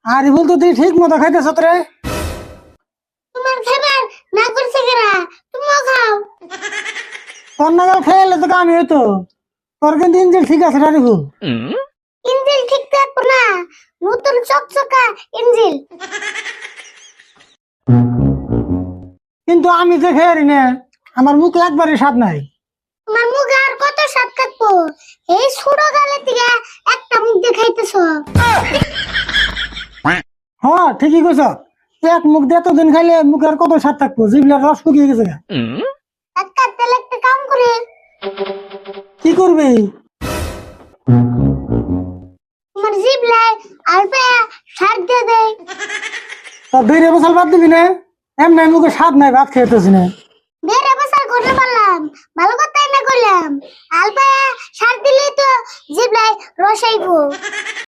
আরে বল তো তুই ঠিক মতো খাইতেছ তো রে। তোমার খাবার না করছে কেরা, তুমিও খাও। তোর নাগাল খেয়ে তো কামি হইতো। তোর কিন্তু ইঞ্জিন ঠিক আছে রে ভুল। ইঞ্জিল ঠিক থাকবো না, নতুন চকচকা ইঞ্জিল। কিন্তু আমি যে খেয়ে না, আমার মুখে একবারই স্বাদ নাই। তোমার মুখে আর কত স্বাদ থাকবো? এই ছোট গালে থেকে একটা মুখ দেখাইতেছ। হ্যাঁ ঠিকই কইছ। এক মুখ দিয়ে এতদিন খাইলে মুখে আর কত স্বাদ থাকবো, জিভলার রস শুকিয়ে গেছে গা। একটা তেল একটা কাম করে কি করবি? তোমার জিবলায় আলপে সার দিয়ে দেয়। তোর দুই বছর বাদ দিবি না? এমনি মুখে স্বাদ নাই, ভাত খেতেছি না। বেড়ে বছর করতে পারলাম, ভালো কথাই না করলাম। আলপে সার দিলেই তো জিবলায় রস আইবো।